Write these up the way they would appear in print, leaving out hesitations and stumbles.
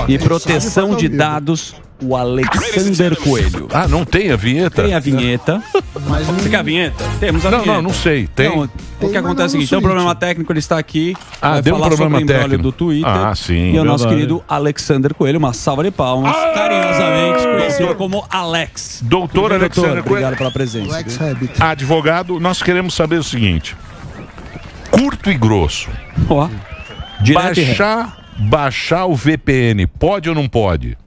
e proteção de dados, o Alexander Coelho. Ah, não tem a vinheta? Tem a vinheta. Você quer a vinheta? Temos a vinheta. Não sei. Tem? Não, o que acontece é o seguinte, tem um problema técnico, ele está aqui. Ah, deu um falar problema sobre o embrólio técnico do Twitter. Ah, sim. E o nosso Verdade. querido Alexander Coelho, uma salva de palmas, carinhosamente conhecido como Alex. Doutor Alexander Coelho. Obrigado pela presença. Advogado, nós queremos saber o seguinte. Curto e grosso. Ó, direto e reto. Baixar o VPN, pode ou não pode?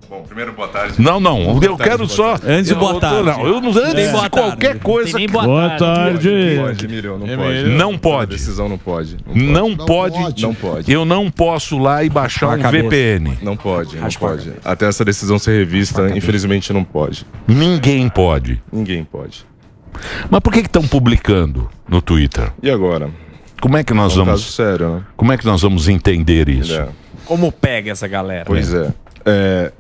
Bom, primeiro, boa tarde. Não, eu quero só... Antes de boa tarde. Antes de qualquer coisa... Boa tarde. Não pode, Mireu, não pode. Não pode. A decisão não pode. Não pode. Não pode. Eu não posso lá e baixar um VPN. Não pode. Até essa decisão ser revista, infelizmente não pode. Ninguém pode. Ninguém pode. Mas por que estão publicando no Twitter? E agora? Como é que nós É um vamos... caso sério, né? Como é que nós vamos entender isso? É. Como pega essa galera? Pois é.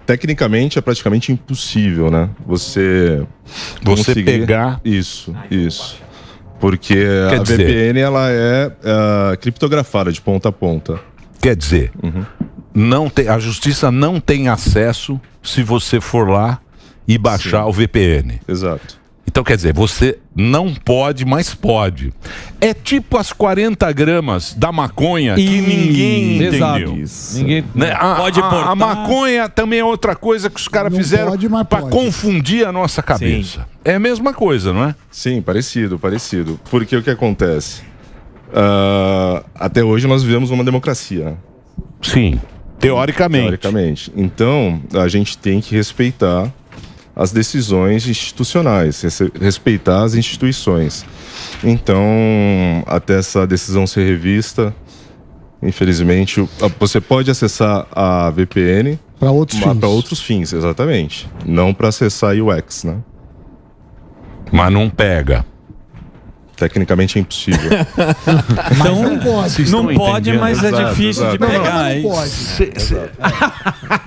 Tecnicamente é praticamente impossível, né? Você pegar... Isso. Porque Quer a dizer... VPN ela é criptografada de ponta a ponta. Quer dizer, a justiça não tem acesso se você for lá e baixar o VPN. Exato. Então, quer dizer, você não pode, mas pode. É tipo as 40 gramas da maconha que ninguém entendeu. Ninguém... Né? Pode portar. A maconha também é outra coisa que os caras fizeram para confundir a nossa cabeça. É a mesma coisa, não é? Sim, parecido. Porque o que acontece? Até hoje nós vivemos uma democracia, né? Sim, teoricamente. Então, a gente tem que respeitar as decisões institucionais, respeitar as instituições. Então, até essa decisão ser revista, infelizmente, você pode acessar a VPN para outros fins, exatamente. Não para acessar a UX, né? Mas não pega. Tecnicamente é impossível. Então, não pode, mas é difícil de pegar. Não pode.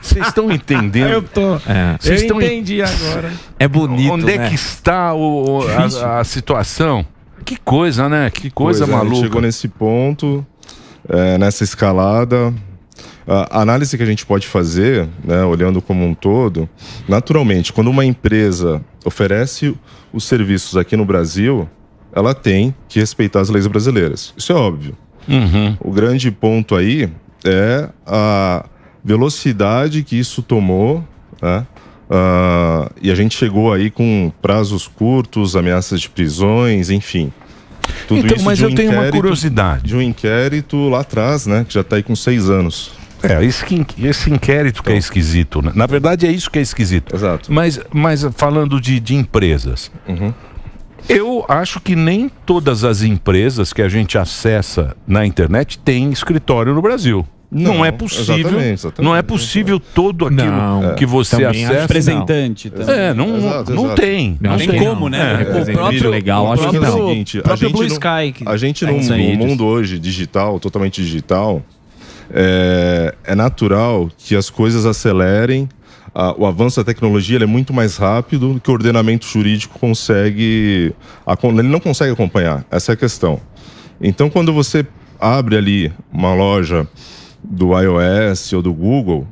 Vocês estão entendendo? Eu tô. Vocês Eu entendi agora. É bonito, Onde é que está a situação? Que coisa, né? Que coisa A gente maluca. chegou nesse ponto, nessa escalada. A análise que a gente pode fazer, né, olhando como um todo, naturalmente, quando uma empresa oferece os serviços aqui no Brasil, ela tem que respeitar as leis brasileiras. Isso é óbvio. O grande ponto aí é a velocidade que isso tomou, né? E a gente chegou aí com prazos curtos, ameaças de prisões, enfim. Tudo Então, isso mas de um eu tenho uma inquérito- curiosidade. De um inquérito lá atrás, né? Que já está aí com 6 anos. Esse inquérito que é esquisito, né? Na verdade é isso que é esquisito. Exato. Mas falando de empresas, eu acho que nem todas as empresas que a gente acessa na internet têm escritório no Brasil. Não é possível. Exatamente. Não é possível todo aquilo que você também acessa. Representante também. Não tem. Não tem como, né? O próprio legal, acho que É o não. seguinte, O próprio Blue Sky. a gente é isso num aí, mundo hoje digital, totalmente digital, é natural que as coisas acelerem. O avanço da tecnologia ele é muito mais rápido do que o ordenamento jurídico consegue. Ele não consegue acompanhar. Essa é a questão. Então, quando você abre ali uma loja do iOS ou do Google,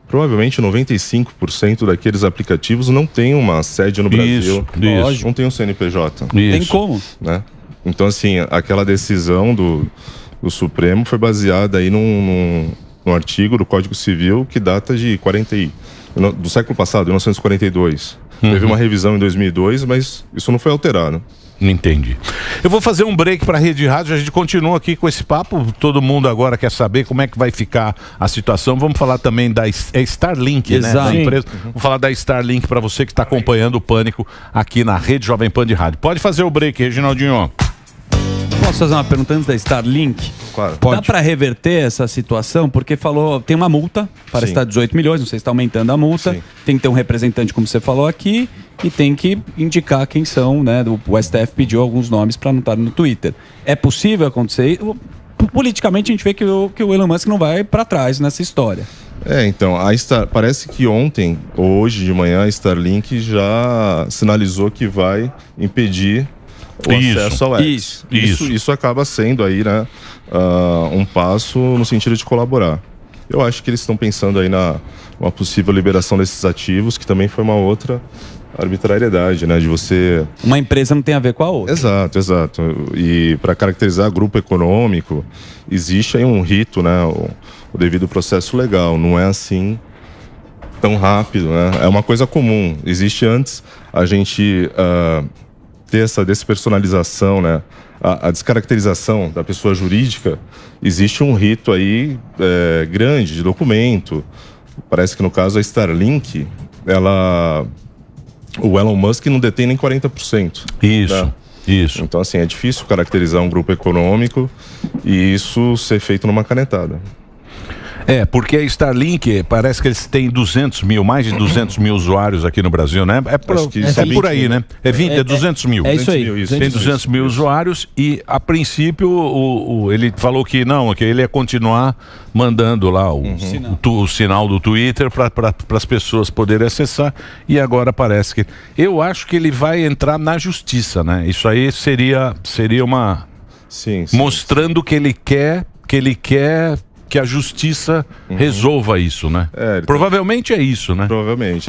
provavelmente 95% daqueles aplicativos não tem uma sede no Brasil. Isso. Não tem um CNPJ. Tem como? Né? Então, assim, aquela decisão do Supremo foi baseada aí num artigo do Código Civil que data de do século passado, 1942. Teve uma revisão em 2002, mas isso não foi alterado. Entendi. Eu vou fazer um break para a Rede Rádio, a gente continua aqui com esse papo, todo mundo agora quer saber como é que vai ficar a situação. Vamos falar também da Starlink, né? Da empresa. Vou falar da Starlink para você que está acompanhando o Pânico aqui na Rede Jovem Pan de Rádio. Pode fazer o break, Reginaldinho. Posso fazer uma pergunta antes da Starlink? Claro. Dá para reverter essa situação? Porque tem uma multa, parece estar 18 milhões, não sei se está aumentando a multa. Sim. Tem que ter um representante, como você falou aqui, e tem que indicar quem são, né? O STF pediu alguns nomes para não estar no Twitter. É possível acontecer? Politicamente a gente vê que o Elon Musk não vai para trás nessa história. Então, parece que ontem, ou hoje de manhã, a Starlink já sinalizou que vai impedir o acesso ao X. Isso acaba sendo aí, né, um passo no sentido de colaborar. Eu acho que eles estão pensando aí uma possível liberação desses ativos, que também foi uma outra arbitrariedade, né? De você... Uma empresa não tem a ver com a outra. Exato, exato. E para caracterizar grupo econômico, existe aí um rito, né? O devido processo legal. Não é assim tão rápido, né? É uma coisa comum. Existe antes a gente ter essa despersonalização, né? A descaracterização da pessoa jurídica, existe um rito aí grande de documento. Parece que no caso a Starlink, o Elon Musk não detém nem 40%. Isso, né? isso. Então, assim, é difícil caracterizar um grupo econômico e isso ser feito numa canetada. Porque a Starlink, parece que eles têm mais de 200 mil usuários aqui no Brasil, né? É por aí, né? É 200 mil. É isso aí. Tem 200 mil usuários e, a princípio, ele falou que não, que ele ia continuar mandando lá o sinal do Twitter para as pessoas poderem acessar, e agora parece que... Eu acho que ele vai entrar na justiça, né? Isso aí seria uma... Sim, mostrando que ele quer que a justiça resolva isso, né? Provavelmente é isso, né? Provavelmente.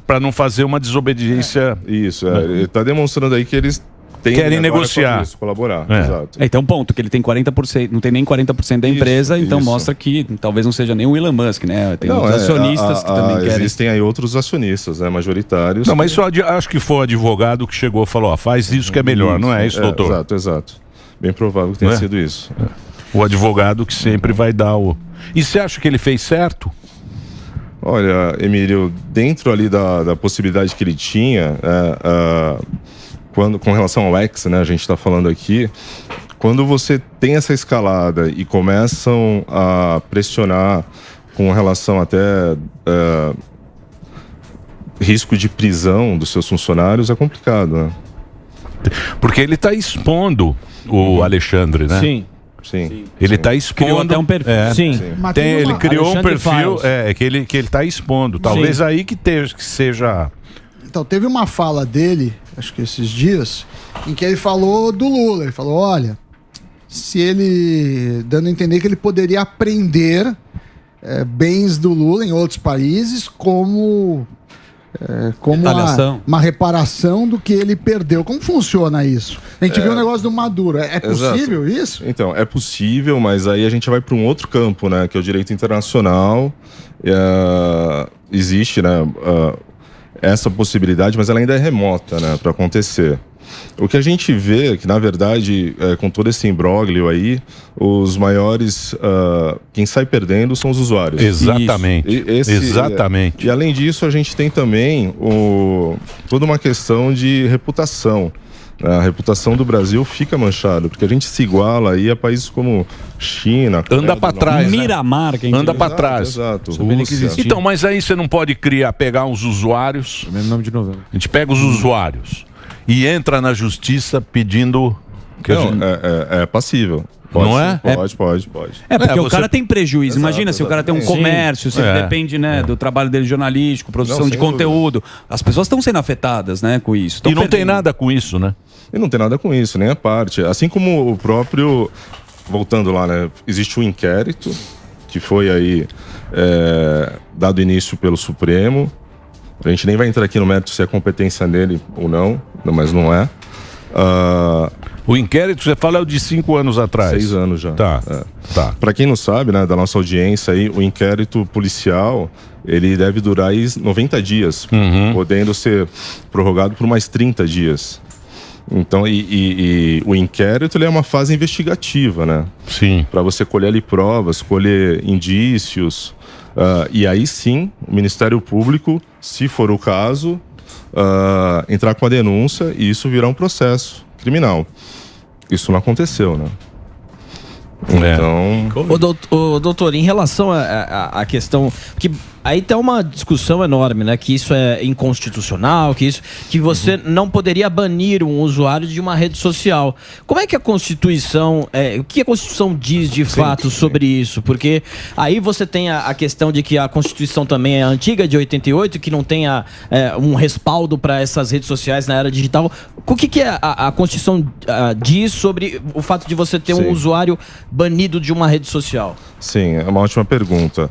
Para não fazer uma desobediência. Isso, ele está demonstrando aí que eles querem negociar. Isso, colaborar. Exato. Então, ponto, que ele tem 40%, não tem nem 40% da empresa, então mostra que talvez não seja nem o Elon Musk, né? Tem outros acionistas que também querem. Existem aí outros acionistas, né, majoritários. Não, mas acho que foi o advogado que chegou e falou, faz isso que é melhor, não é isso, doutor? Exato. Bem provável que tenha sido isso. O advogado que sempre vai dar o... E você acha que ele fez certo? Olha, Emílio, dentro ali da possibilidade que ele tinha, com relação ao X, né, a gente está falando aqui, quando você tem essa escalada e começam a pressionar com relação até risco de prisão dos seus funcionários, é complicado, né? Porque ele está expondo o Alexandre, né? Sim. Ele está expondo. Criou até um perfil. Ele criou um perfil que ele está expondo. Talvez Sim. aí que seja. Então, teve uma fala dele, acho que esses dias, em que ele falou do Lula. Ele falou, olha, se ele... dando a entender que ele poderia apreender bens do Lula em outros países como uma reparação do que ele perdeu. Como funciona isso? A gente viu o negócio do Maduro. É possível isso? Então, é possível, mas aí a gente vai para um outro campo, né? Que é o direito internacional. Existe, né? Essa possibilidade, mas ela ainda é remota, né? Para acontecer. O que a gente vê é que, na verdade, com todo esse imbróglio aí, os maiores... quem sai perdendo são os usuários. Exatamente. Exatamente. E além disso, a gente tem também toda uma questão de reputação. A reputação do Brasil fica manchada, porque a gente se iguala aí a países como China... Anda para trás, Miramar, né? Anda para trás. Exato. Então, mas aí você não pode pegar uns usuários... É o mesmo nome de novela. A gente pega os usuários e entra na justiça pedindo... É passível. Não é? Pode. Porque o cara tem prejuízo. Imagina se o cara tem um comércio, se depende, né, do trabalho dele jornalístico, produção de conteúdo. As pessoas estão sendo afetadas, né, com isso. E não tem nada com isso, né? E não tem nada com isso, nem a parte. Assim como o próprio... Voltando lá, né? Existe um inquérito que foi aí dado início pelo Supremo. A gente nem vai entrar aqui no mérito se é competência dele ou não, mas não é. O inquérito, você fala, é o de 5 anos atrás. 6 anos já. Tá. Para quem não sabe, né, da nossa audiência aí, o inquérito policial, ele deve durar aí 90 dias, podendo ser prorrogado por mais 30 dias. Então, o inquérito, ele é uma fase investigativa, né? Sim. Para você colher ali provas, colher indícios, e aí sim, o Ministério Público, se for o caso, entrar com a denúncia e isso virar um processo criminal. Isso não aconteceu, né? Então... Doutor, em relação à questão que aí tem uma discussão enorme, né? Que isso é inconstitucional, que você não poderia banir um usuário de uma rede social. Como é que a Constituição, o que a Constituição diz de fato sobre isso? Porque aí você tem a questão de que a Constituição também é antiga, de 88, que não tem um respaldo para essas redes sociais na era digital. O que a Constituição diz sobre o fato de você ter um usuário banido de uma rede social? Sim, é uma ótima pergunta.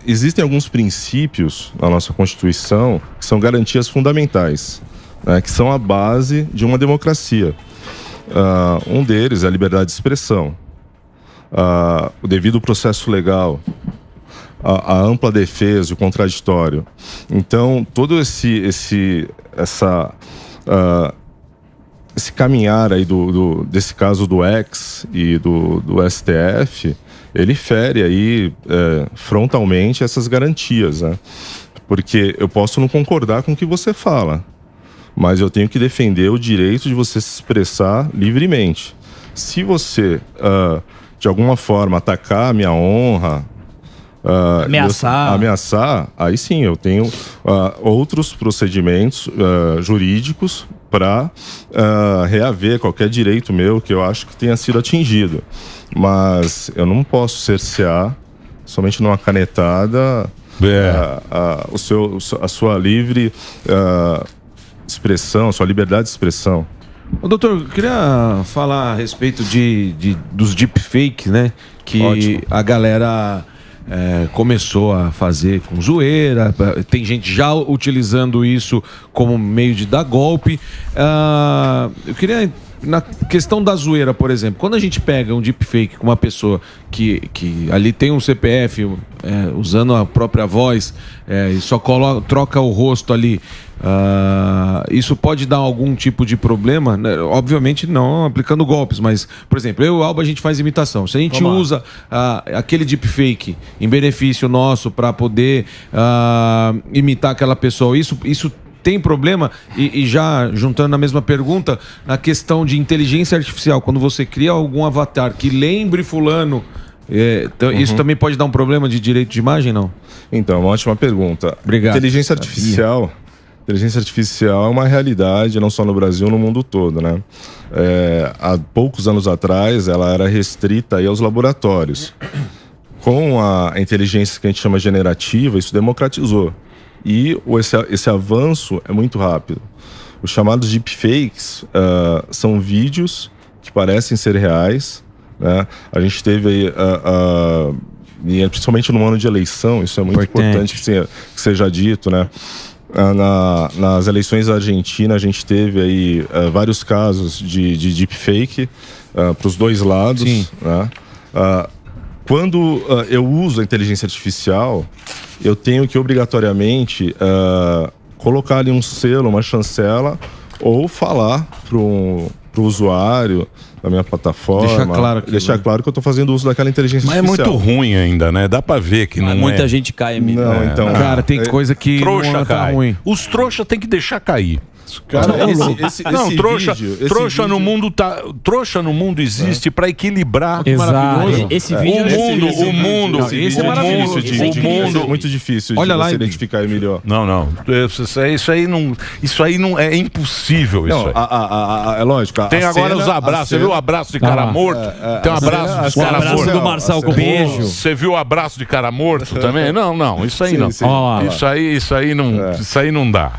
Existem alguns princípios na nossa Constituição que são garantias fundamentais, né, que são a base de uma democracia. Um deles é a liberdade de expressão, o devido processo legal, a ampla defesa e o contraditório. Então, todo esse caminhar aí desse caso do X e do STF, ele fere aí frontalmente essas garantias, né? Porque eu posso não concordar com o que você fala, mas eu tenho que defender o direito de você se expressar livremente. Se você, de alguma forma, atacar a minha honra, ameaçar, aí sim, eu tenho outros procedimentos jurídicos para reaver qualquer direito meu que eu acho que tenha sido atingido. Mas eu não posso cercear, somente numa canetada, a sua livre expressão, a sua liberdade de expressão. Doutor, eu queria falar a respeito dos deepfakes, né? Que ótimo. A galera começou a fazer com zoeira, tem gente já utilizando isso como meio de dar golpe. Eu queria, na questão da zoeira, por exemplo, quando a gente pega um deepfake com uma pessoa que ali tem um CPF usando a própria voz e só troca o rosto ali, isso pode dar algum tipo de problema, né? Obviamente não aplicando golpes, mas, por exemplo, eu e o Alba, a gente faz imitação. Se a gente usa aquele deepfake em benefício nosso para poder imitar aquela pessoa, isso tem problema? E já juntando na mesma pergunta, na questão de inteligência artificial, quando você cria algum avatar que lembre fulano, isso também pode dar um problema de direito de imagem, não? Então, uma ótima pergunta. Obrigado. Inteligência artificial é uma realidade, não só no Brasil, no mundo todo, né? Há poucos anos atrás, ela era restrita aí aos laboratórios. Com a inteligência que a gente chama generativa, isso democratizou. E esse avanço é muito rápido. Os chamados deepfakes são vídeos que parecem ser reais, né? A gente teve aí, principalmente no ano de eleição, isso é muito importante que seja dito, né? Nas eleições da Argentina, a gente teve aí vários casos de deepfake para os dois lados. Sim. Né? Quando eu uso a inteligência artificial, eu tenho que obrigatoriamente colocar ali um selo, uma chancela, ou falar para o usuário da minha plataforma, deixar claro que eu estou fazendo uso daquela inteligência artificial. Mas é muito ruim ainda, né? Dá pra ver que não muita gente cai. Não, cara, tem coisa que trouxa não tá ruim. Os trouxas tem que deixar cair. Cara, trouxa no mundo trouxa no mundo existe para equilibrar. Exato. Esse vídeo o mundo esse é maravilhoso. É muito difícil de você identificar melhor. Não. Isso aí não é impossível. Isso é lógico. Tem agora os abraços. Você viu o abraço de cara morto? Tem um abraço de cara morto do Marcel com beijo. Você viu o abraço de cara morto também? Não. Isso aí não. Isso aí não dá.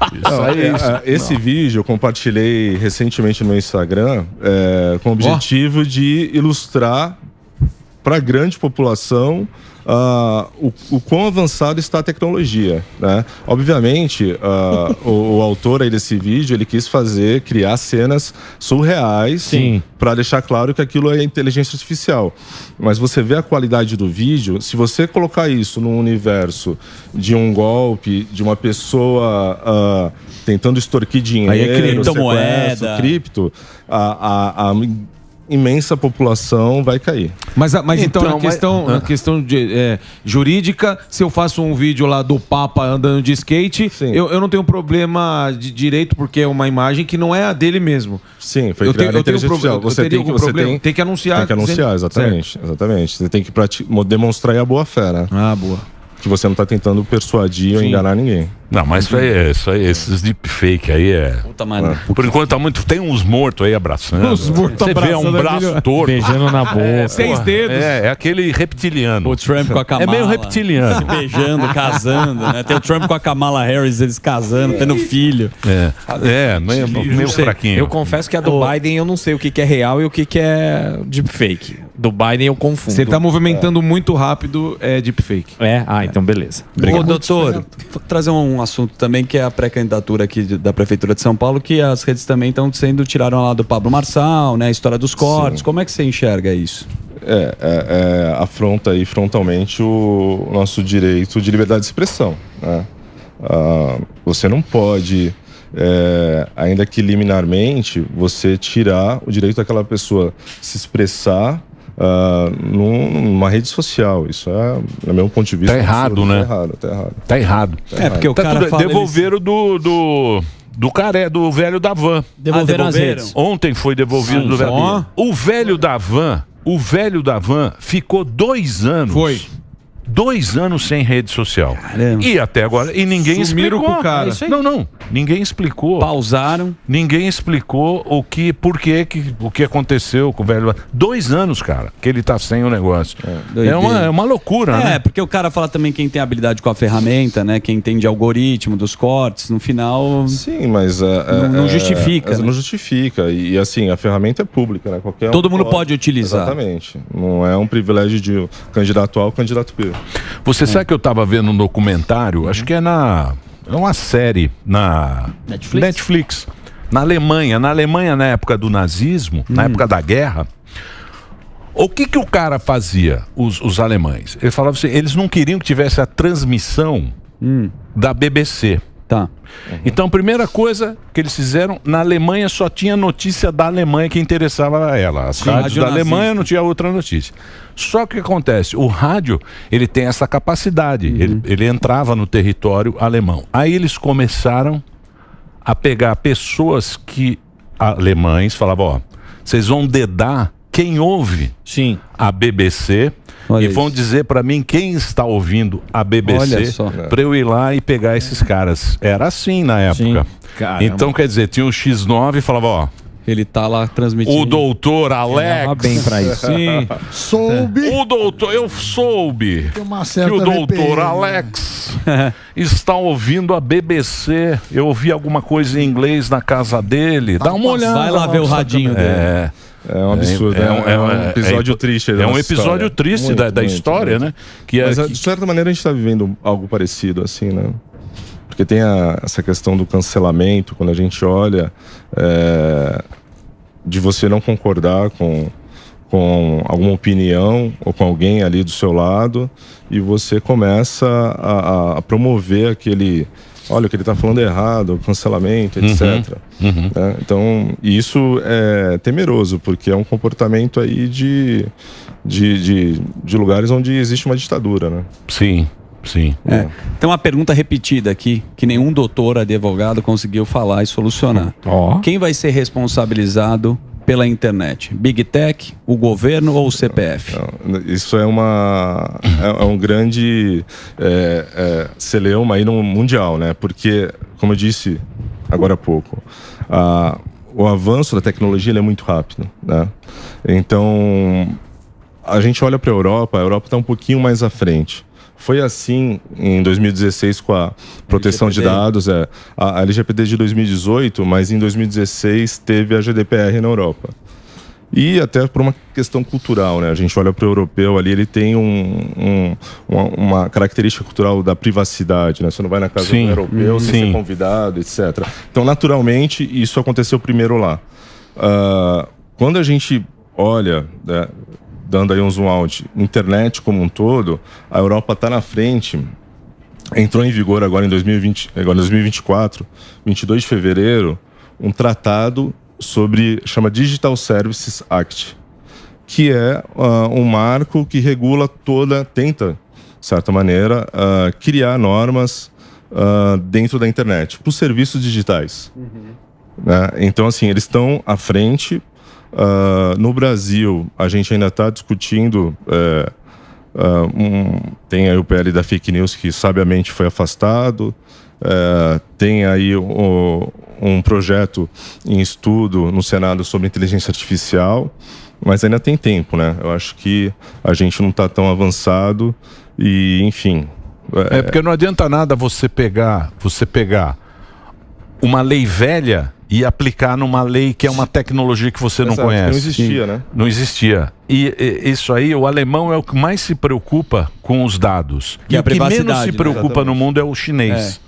Esse vídeo eu compartilhei recentemente no meu Instagram com o objetivo de ilustrar para a grande população o quão avançado está a tecnologia, né? Obviamente, o autor aí desse vídeo, ele quis criar cenas surreais para deixar claro que aquilo é inteligência artificial. Mas você vê a qualidade do vídeo, se você colocar isso num universo de um golpe, de uma pessoa tentando extorquir dinheiro, aí é criptomoeda, cripto, a imensa população vai cair. Mas então na questão de, jurídica, se eu faço um vídeo lá do Papa andando de skate, eu não tenho problema de direito, porque é uma imagem que não é a dele mesmo. Sim, foi criada a inteligência artificial. Tem que anunciar. Tem que anunciar, exatamente. Você tem que demonstrar aí a boa fé, né? Boa. Que você não está tentando persuadir ou enganar ninguém. Não, mas isso aí, esses deepfake aí Puta, mano. Por enquanto tá muito. Tem uns mortos aí abraçando. Os mortos Você vê um braço torto. Beijando na boca. 6 dedos. É aquele reptiliano. O Trump com a Kamala. É meio reptiliano. Beijando, casando, né? Tem o Trump com a Kamala Harris, eles casando, tendo filho. Meio fraquinho. Eu confesso que a do Biden eu não sei o que é real e o que é deepfake. Do Biden eu confundo. Se ele tá movimentando muito rápido, é deepfake. Então beleza. Ô, doutor, vou trazer um assunto também que é a pré-candidatura aqui da Prefeitura de São Paulo, que as redes também estão tiraram lá do Pablo Marçal, né? A história dos cortes. Sim. Como é que você enxerga isso? Afronta aí frontalmente o nosso direito de liberdade de expressão, né? Você não pode, ainda que liminarmente, você tirar o direito daquela pessoa se expressar numa rede social. Isso no meu ponto de vista, tá errado, né? Tá errado. Porque o cara fala, devolveram do velho da van. Devolveram as redes. Ontem foi devolvido do velho. O velho da van ficou 2 anos. Foi. 2 anos sem rede social. Caramba. E até agora. E ninguém explicou. Com o cara. Não. Ninguém explicou. Pausaram. Ninguém explicou o que aconteceu com o velho. 2 anos, cara, que ele tá sem o negócio. É uma loucura, né? Porque o cara fala também quem tem habilidade com a ferramenta, né? Quem entende algoritmo dos cortes, no final. Sim, mas. Não justifica. Não justifica. E assim, a ferramenta é pública, né? Todo mundo pode utilizar. Exatamente. Não é um privilégio de candidato A ou candidato B. Você sabe que eu tava vendo um documentário, acho que é uma série na Netflix. Na Alemanha, na época do nazismo, na época da guerra. O que o cara fazia, os alemães? Ele falava assim, eles não queriam que tivesse a transmissão da BBC. Tá. Então, a primeira coisa que eles fizeram, na Alemanha só tinha notícia da Alemanha que interessava a ela. As rádios da Alemanha não tinha outra notícia. Só que o que acontece? O rádio, ele tem essa capacidade. Ele entrava no território alemão. Aí eles começaram a pegar pessoas alemães, falavam, vocês vão dedar quem ouve a BBC. Olha vão isso. dizer pra mim quem está ouvindo a BBC pra eu ir lá e pegar esses caras. Era assim na época. Então, quer dizer, tinha o X9 e falava, ele tá lá transmitindo. O doutor Alex. Bem pra isso. Sim. Soube. Eu soube que o doutor Alex está ouvindo a BBC. Eu ouvi alguma coisa em inglês na casa dele. Dá uma olhada. Vai lá ver o radinho dele. É um absurdo, é um episódio triste. É um episódio triste da história, né? Mas, de certa maneira, a gente está vivendo algo parecido, assim, né? Porque tem essa questão do cancelamento, quando a gente olha, de você não concordar com alguma opinião ou com alguém ali do seu lado, e você começa a promover aquele... Olha, o que ele está falando é errado, cancelamento, etc. Então, isso é temeroso, porque é um comportamento aí de lugares onde existe uma ditadura, né? Sim. Tem uma pergunta repetida aqui, que nenhum doutor, advogado conseguiu falar e solucionar. Quem vai ser responsabilizado pela internet? Big Tech, o governo ou o CPF? Isso é um grande celeuma aí no mundial, né? Porque, como eu disse agora há pouco, o avanço da tecnologia ele é muito rápido, né? Então, a gente olha para a Europa está um pouquinho mais à frente. Foi assim em 2016 com a proteção de dados, a LGPD de 2018, mas em 2016 teve a GDPR na Europa. E até por uma questão cultural, né? A gente olha para o europeu ali, ele tem uma característica cultural da privacidade, né? Você não vai na casa do europeu sem ser convidado, etc. Então, naturalmente, isso aconteceu primeiro lá. Quando a gente olha... dando aí um zoom out, internet como um todo, a Europa está na frente, entrou em vigor agora em 2024, 22 de fevereiro, um tratado chama Digital Services Act, que é um marco que regula tenta, de certa maneira, criar normas dentro da internet, para os serviços digitais. Né? Então, assim, eles estão à frente. No Brasil, a gente ainda está discutindo, tem aí o PL da fake news que sabiamente foi afastado, tem aí um projeto em estudo no Senado sobre inteligência artificial, mas ainda tem tempo, né? Eu acho que a gente não está tão avançado e, enfim... porque não adianta nada você pegar uma lei velha e aplicar numa lei que é uma tecnologia que você não Exato, que conhece. não existia, né? Não existia. E isso aí, o alemão é o que mais se preocupa com os dados. Que e é a o que menos privacidade, se né? preocupa no mundo é o chinês.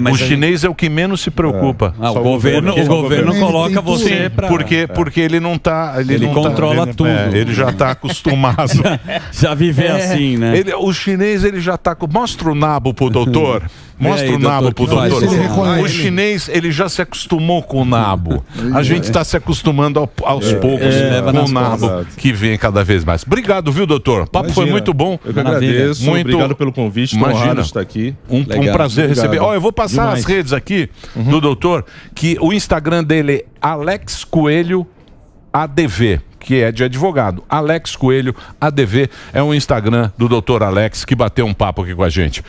Mas o chinês é o que menos se preocupa. o governo coloca você pra... Porque ele não tá... Ele não controla tudo. ele já tá acostumado. já vive assim, né? O chinês, ele já tá... Mostra o nabo pro doutor. Mostra aí, o nabo pro doutor, doutor. O chinês, ele já se acostumou com o nabo. A gente está se acostumando aos poucos com o nabo que vem cada vez mais. Obrigado, viu, doutor? O papo foi muito bom. Eu que agradeço. Obrigado pelo convite. Imagina. Estar aqui. Um prazer receber. Eu vou passar as redes aqui do doutor, que o Instagram dele é Alex Coelho ADV, que é de advogado. Alex Coelho ADV é o Instagram do doutor Alex, que bateu um papo aqui com a gente.